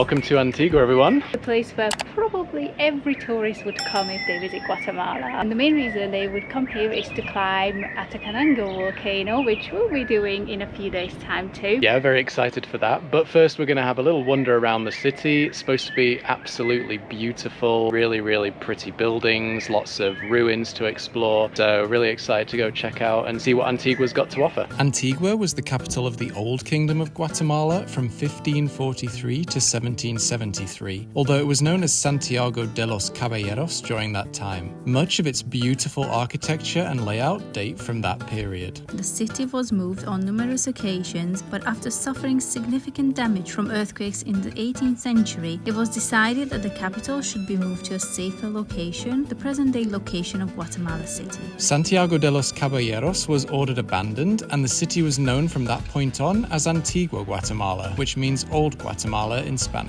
Welcome to Antigua, everyone. The place where probably every tourist would come if they visit Guatemala. And the main reason they would come here is to climb Hobbitenango volcano, which we'll be doing in a few days' time too. Yeah, very excited for that. But first we're going to have a little wander around the city. It's supposed to be absolutely beautiful, really pretty buildings, lots of ruins to explore. So really excited to go check out and see what Antigua's got to offer. Antigua was the capital of the Old Kingdom of Guatemala from 1543 to 1773, although it was known as Santiago de los Caballeros during that time. Much of its beautiful architecture and layout date from that period. The city was moved on numerous occasions, but after suffering significant damage from earthquakes in the 18th century, it was decided that the capital should be moved to a safer location, the present-day location of Guatemala City. Santiago de los Caballeros was ordered abandoned, and the city was known from that point on as Antigua Guatemala, which means Old Guatemala in Spanish.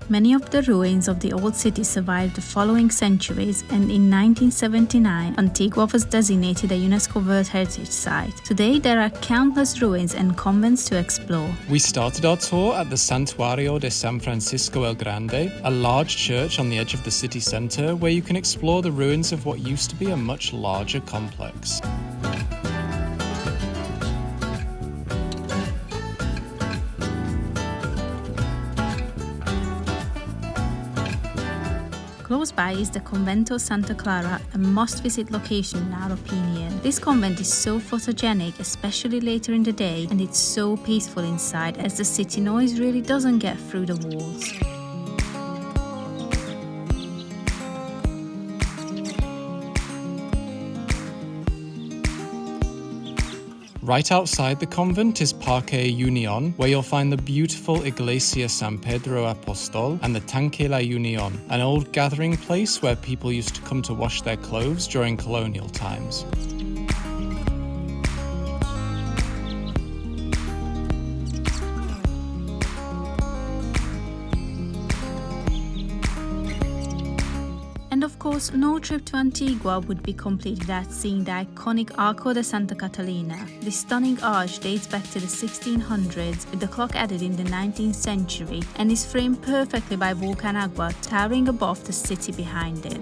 Many of the ruins of the old city survived the following centuries, and in 1979, Antigua was designated a UNESCO World Heritage Site. Today, there are countless ruins and convents to explore. We started our tour at the Santuario de San Francisco el Grande, a large church on the edge of the city center where you can explore the ruins of what used to be a much larger complex. Close by is the Convento Santa Clara, a must-visit location in our opinion. This convent is so photogenic, especially later in the day, and it's so peaceful inside as the city noise really doesn't get through the walls. Right outside the convent is Parque Union, where you'll find the beautiful Iglesia San Pedro Apostol and the Tanque La Union, an old gathering place where people used to come to wash their clothes during colonial times. And of course, no trip to Antigua would be complete without seeing the iconic Arco de Santa Catalina. This stunning arch dates back to the 1600s, with the clock added in the 19th century, and is framed perfectly by volcanoes towering above the city behind it.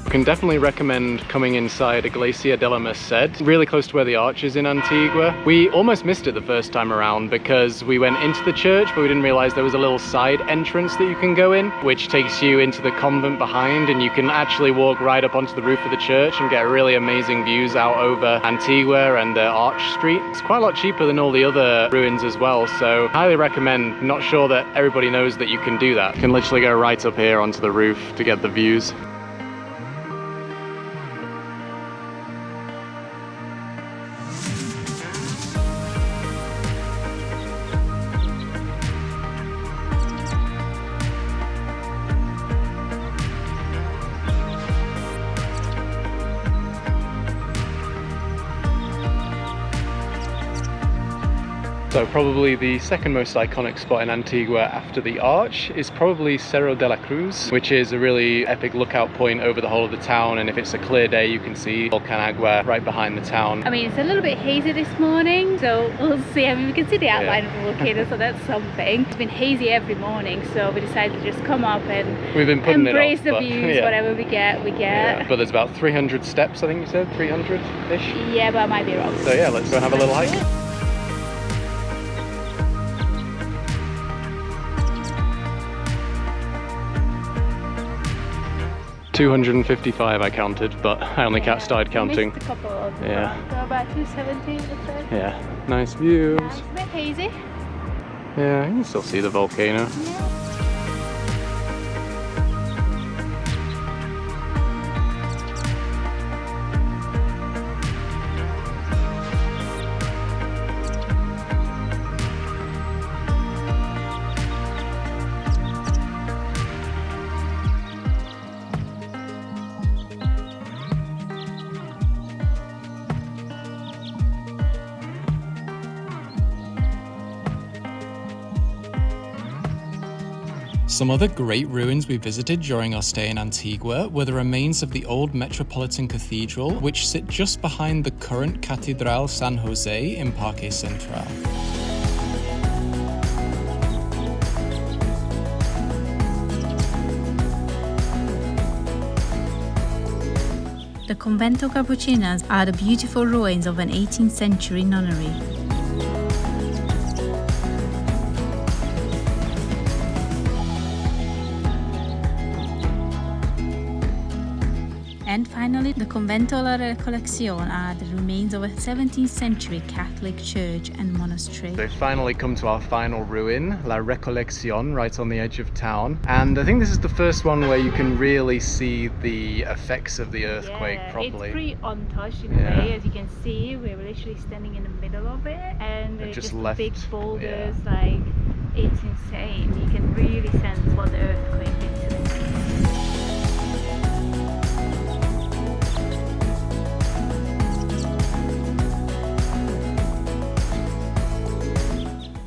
Can definitely recommend coming inside Iglesia de la Merced, really close to where the arch is in Antigua. We almost missed it the first time around because we went into the church, but we didn't realize there was a little side entrance that you can go in, which takes you into the convent behind, and you can actually walk right up onto the roof of the church and get really amazing views out over Antigua and Arch Street. It's quite a lot cheaper than all the other ruins as well, so highly recommend. Not sure that everybody knows that you can do that. You can literally go right up here onto the roof to get the views. So probably the second most iconic spot in Antigua after the arch is probably Cerro de la Cruz, which is a really epic lookout point over the whole of the town, and if it's a clear day you can see Volcanoes right behind the town. I mean, it's a little bit hazy this morning, so we'll see. I mean, we can see the outline of the volcano, so that's something. It's been hazy every morning, so we decided to just come up and we've been putting embrace it the off, views. yeah. Whatever we get, we get. Yeah, but there's about 300 steps, I think you said, 300-ish? Yeah, but I might be wrong. So yeah, let's go and have a little hike. 255 I counted, but I only started counting. Missed a couple of them. Yeah. So about 270, let's say. Yeah, nice views. It's a bit hazy. Yeah, you can still see the volcano. Yeah. Some other great ruins we visited during our stay in Antigua were the remains of the old Metropolitan Cathedral, which sit just behind the current Catedral San Jose in Parque Central. The Convento Capuchinas are the beautiful ruins of an 18th century nunnery. And finally, the Convento La Recollección are the remains of a 17th century Catholic church and monastery. We've finally come to our final ruin, La Recollección, right on the edge of town. And I think this is the first one where you can really see the effects of the earthquake properly. It's pretty untouched in a way. As you can see, we're literally standing in the middle of it, and it's just left, big boulders, like, it's insane. You can really sense what the earthquake did to them.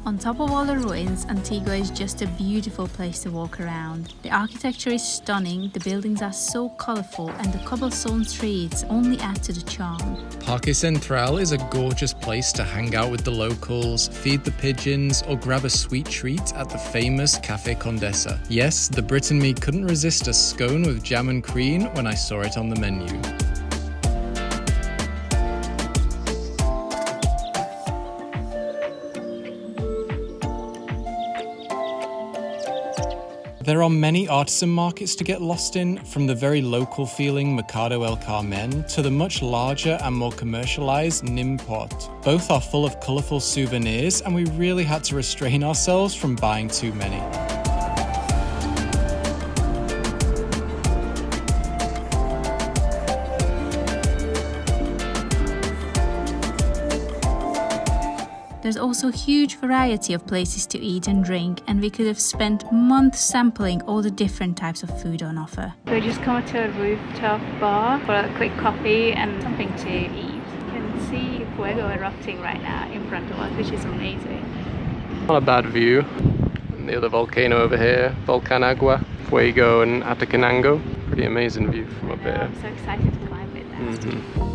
On top of all the ruins, Antigua is just a beautiful place to walk around. The architecture is stunning, the buildings are so colourful, and the cobblestone streets only add to the charm. Parque Central is a gorgeous place to hang out with the locals, feed the pigeons, or grab a sweet treat at the famous Café Condesa. Yes, the Brit in me couldn't resist a scone with jam and cream when I saw it on the menu. There are many artisan markets to get lost in, from the very local feeling Mercado El Carmen to the much larger and more commercialized Nimport. Both are full of colourful souvenirs, and we really had to restrain ourselves from buying too many. There's also a huge variety of places to eat and drink, and we could have spent months sampling all the different types of food on offer. So we just come to a rooftop bar for a quick coffee and something to eat. You can see fuego erupting right now in front of us, which is amazing. Not a bad view. And the other volcano over here, Volcanagua, Fuego and Hobbitenango. Pretty amazing view from up here. I'm so excited to climb it now.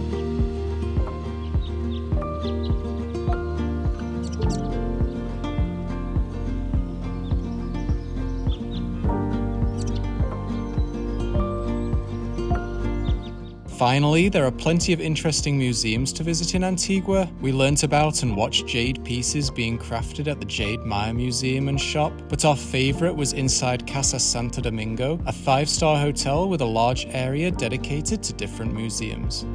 Finally, there are plenty of interesting museums to visit in Antigua. We learnt about and watched jade pieces being crafted at the Jade Maya Museum and shop, but our favourite was inside Casa Santo Domingo, a 5-star hotel with a large area dedicated to different museums.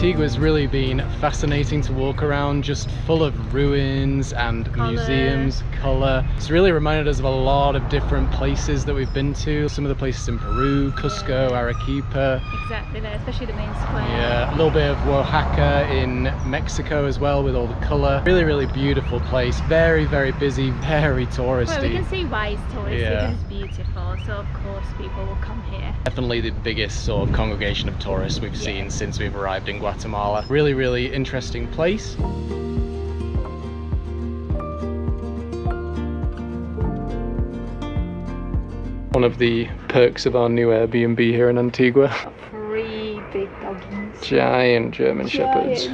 Antigua's really been fascinating to walk around, just full of ruins and museums, colour. It's really reminded us of a lot of different places that we've been to. Some of the places in Peru, Cusco, Arequipa. Exactly there, especially the main square. Yeah, a little bit of Oaxaca in Mexico as well with all the colour. Really, really beautiful place. Very, very busy, very touristy. Well, we can see why it's touristy because it's beautiful, so of course people will come here. Definitely the biggest sort of congregation of tourists we've seen since we've arrived in Guatemala. Really, really interesting place. One of the perks of our new Airbnb here in Antigua. 3 big doggies. Giant German Shepherds.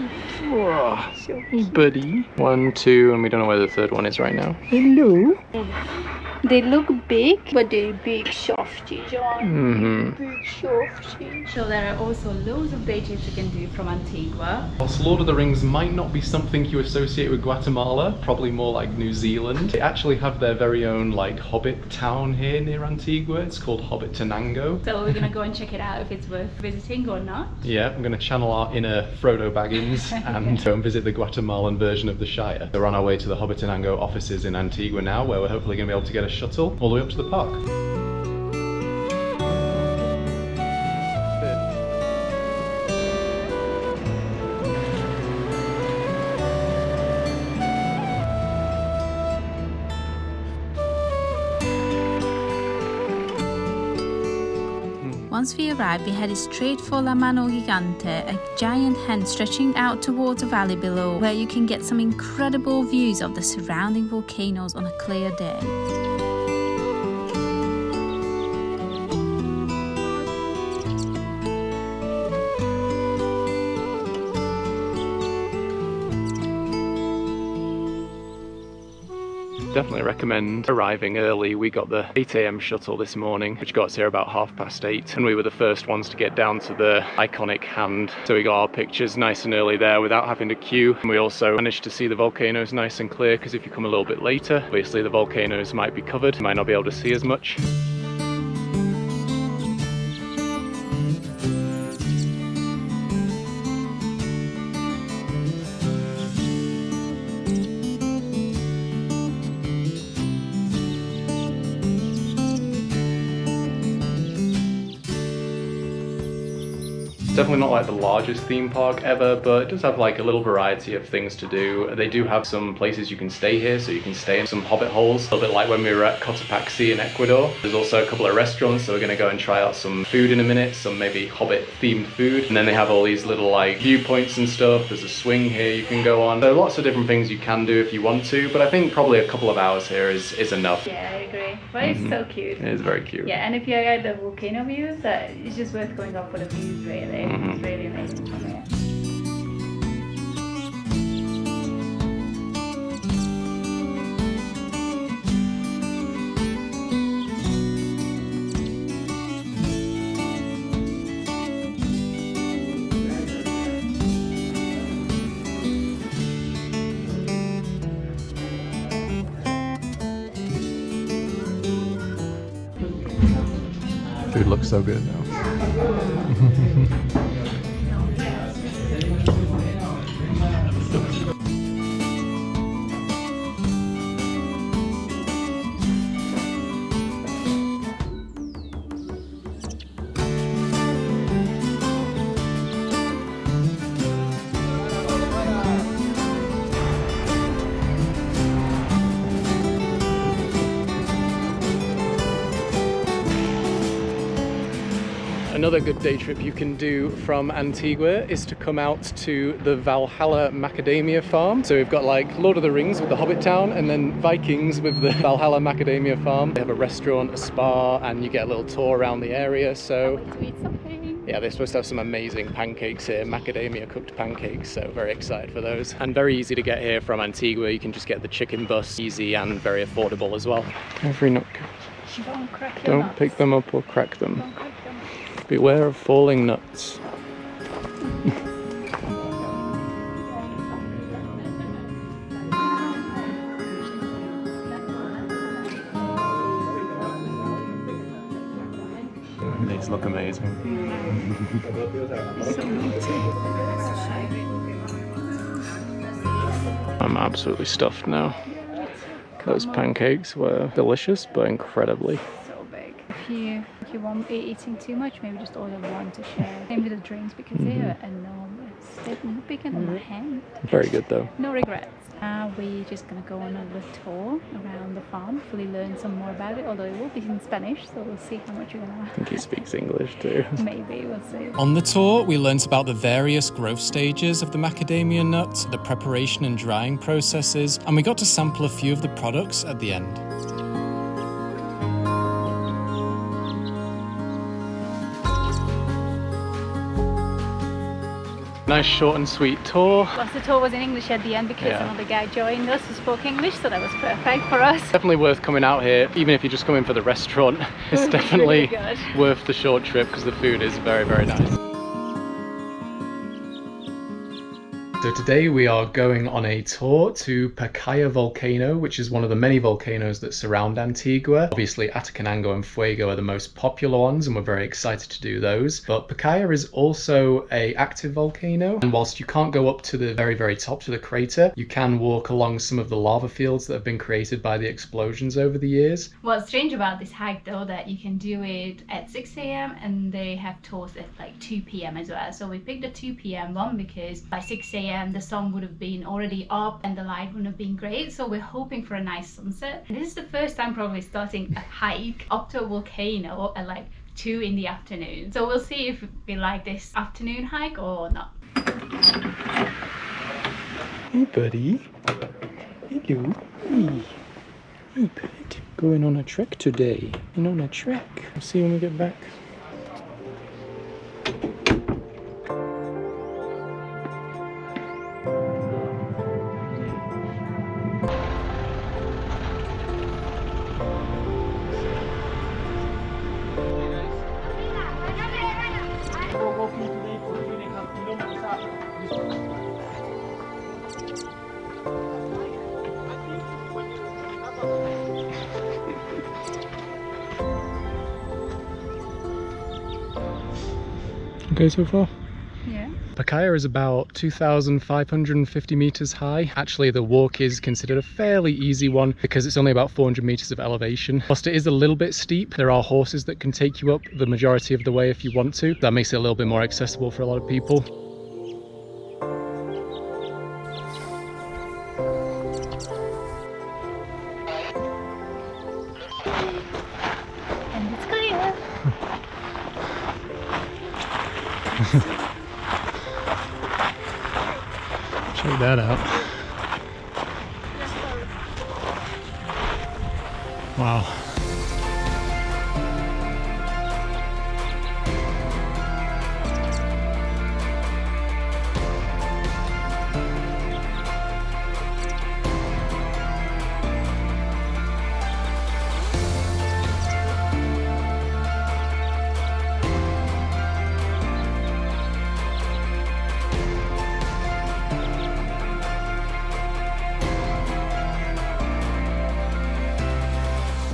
Oh, so buddy. 1, 2, and we don't know where the third one is right now. Hello. They look big, but they're big softies, aren't they? Big softies. So there are also loads of day trips you can do from Antigua. Whilst Lord of the Rings might not be something you associate with Guatemala, probably more like New Zealand, they actually have their very own like hobbit town here near Antigua. It's called Hobbitenango. So we're gonna go and check it out if it's worth visiting or not. Yeah, I'm gonna channel our inner Frodo Baggins and go and visit the Guatemalan version of the Shire. We're on our way to the Hobbitenango offices in Antigua now, where we're hopefully gonna be able to get a shuttle all the way up to the park. Once we arrived, we headed straight for La Mano Gigante, a giant hen stretching out towards the valley below, where you can get some incredible views of the surrounding volcanoes on a clear day. Definitely recommend arriving early. We got the 8 AM shuttle this morning, which got us here about 8:30, and we were the first ones to get down to the iconic hand. So we got our pictures nice and early there without having to queue. And we also managed to see the volcanoes nice and clear, because if you come a little bit later, obviously the volcanoes might be covered. You might not be able to see as much. Definitely not like the largest theme park ever, but it does have like a little variety of things to do. They do have some places you can stay here, so you can stay in some hobbit holes, a little bit like when we were at Cotopaxi in Ecuador. There's also a couple of restaurants, so we're going to go and try out some food in a minute, some maybe hobbit themed food. And then they have all these little like viewpoints and stuff. There's a swing here you can go on. So lots of different things you can do if you want to, but I think probably a couple of hours here is enough. Yeah, I agree. But it's so cute. It is very cute. Yeah, and if you like the volcano views, it's just worth going up for the views, really. It's really amazing from here. Food looks so good now. Another good day trip you can do from Antigua is to come out to the Valhalla Macadamia farm. So we've got like Lord of the Rings with the Hobbit town, and then Vikings with the Valhalla Macadamia farm. They have a restaurant, a spa, and you get a little tour around the area. So yeah, they're supposed to have some amazing pancakes here, macadamia cooked pancakes, so very excited for those. And very easy to get here from Antigua. You can just get the chicken bus, easy and very affordable as well. Every nut. Don't crack your nuts. Pick them up or crack them. Don't crack them. Beware of falling nuts. These look amazing. I'm absolutely stuffed now. Those pancakes were delicious, but incredibly. So big. If you won't be eating too much, maybe just order one to share. Same with the drinks, because they are enormous. They're bigger than my hand. Very good though. No regrets. We're just gonna go on a little tour around the farm, hopefully learn some more about it, although it will be in Spanish, so we'll see how much we're gonna... I think he speaks English too. Maybe, we'll see. On the tour, we learnt about the various growth stages of the macadamia nut, the preparation and drying processes, and we got to sample a few of the products at the end. Nice short and sweet tour. Plus the tour was in English at the end because another guy joined us who spoke English, so that was perfect for us. Definitely worth coming out here, even if you just come in for the restaurant. It's definitely really worth the short trip because the food is very, very nice. So today we are going on a tour to Pacaya Volcano, which is one of the many volcanoes that surround Antigua. Obviously Hobbitenango and Fuego are the most popular ones, and we're very excited to do those. But Pacaya is also an active volcano, and whilst you can't go up to the very, very top to the crater, you can walk along some of the lava fields that have been created by the explosions over the years. What's strange about this hike though, that you can do it at 6 AM and they have tours at like 2 PM as well. So we picked the 2 PM one because by 6 AM the sun would have been already up and the light wouldn't have been great, so we're hoping for a nice sunset. And this is the first time probably starting a hike up to a volcano at like 2 in the afternoon. So we'll see if we like this afternoon hike or not. Hey buddy. Hello. Hey. Hey bud. Going on a trek today. Going on a trek. We'll see when we get back. Okay so far? Yeah. Pacaya is about 2,550 meters high. Actually, the walk is considered a fairly easy one because it's only about 400 meters of elevation. Whilst it is a little bit steep, there are horses that can take you up the majority of the way if you want to. That makes it a little bit more accessible for a lot of people. And it's clear. Check that out. Wow.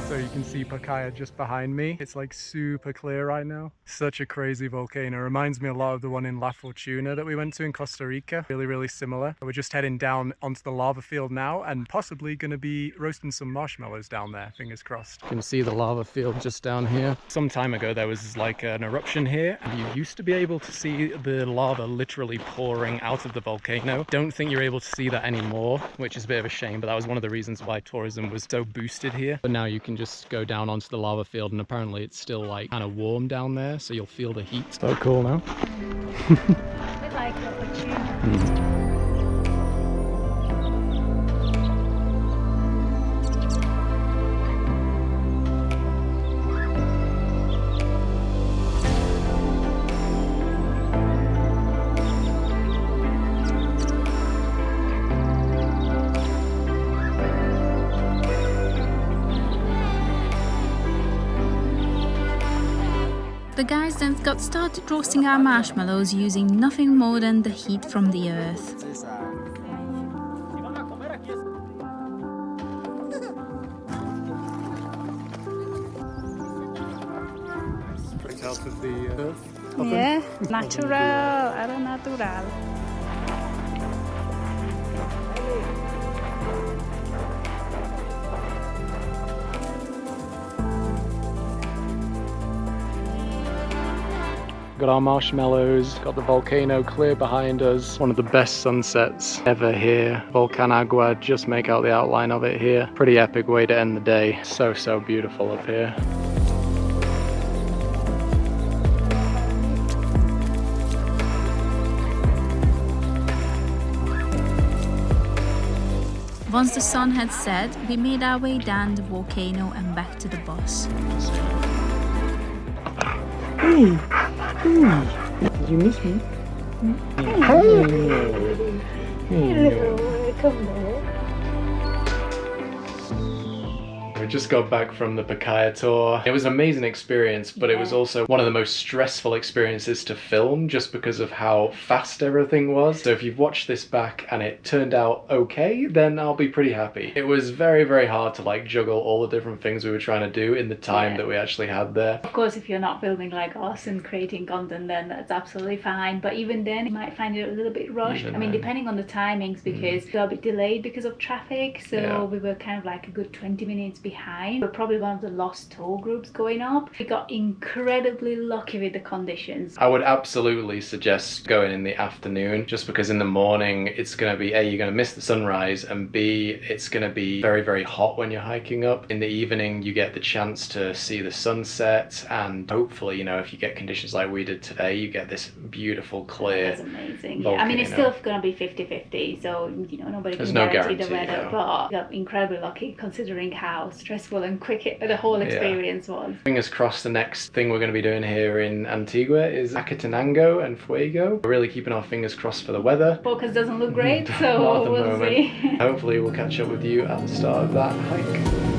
So you can see Pacaya just behind me. It's like super clear right now. Such a crazy volcano. Reminds me a lot of the one in La Fortuna that we went to in Costa Rica. Really, really similar. We're just heading down onto the lava field now and possibly going to be roasting some marshmallows down there, fingers crossed. You can see the lava field just down here. Some time ago there was like an eruption here and you used to be able to see the lava literally pouring out of the volcano. Don't think you're able to see that anymore, which is a bit of a shame, but that was one of the reasons why tourism was so boosted here. But now you can just go down onto the lava field and apparently it's still like kind of warm down there, so you'll feel the heat. So cool now. A bit like La Fortuna. The guys then got started roasting our marshmallows using nothing more than the heat from the earth. Straight out of the earth. Yeah, natural, ara natural. Got our marshmallows, got the volcano clear behind us. One of the best sunsets ever here. Volcanagua, just make out the outline of it here. Pretty epic way to end the day. So, so beautiful up here. Once the sun had set, we made our way down the volcano and back to the bus. Hey, did you miss me? Hello, come on. We just got back from the Pacaya tour. It was an amazing experience, but it was also one of the most stressful experiences to film just because of how fast everything was. So if you've watched this back and it turned out okay, then I'll be pretty happy. It was very, very hard to like juggle all the different things we were trying to do in the time that we actually had there. Of course, if you're not filming like us and creating content, then that's absolutely fine. But even then, you might find it a little bit rushed. I mean, depending on the timings, because we're a bit delayed because of traffic. So we were kind of like a good 20 minutes behind behind. We're probably one of the lost tour groups going up. We got incredibly lucky with the conditions. I would absolutely suggest going in the afternoon, just because in the morning it's going to be, A, you're going to miss the sunrise, and B, it's going to be very, very hot when you're hiking up. In the evening you get the chance to see the sunset, and hopefully, you know, if you get conditions like we did today, you get this beautiful clear. That's amazing. Volcano. I mean, it's still going to be 50-50, so you know, nobody There's can no guarantee the guarantee, weather, no. but we got incredibly lucky considering how stressful and quick the whole experience was. Fingers crossed the next thing we're going to be doing here in Antigua is Hobbitenango and Fuego. We're really keeping our fingers crossed for the weather. Focus doesn't look great, Not so at the we'll moment. see. Hopefully we'll catch up with you at the start of that hike.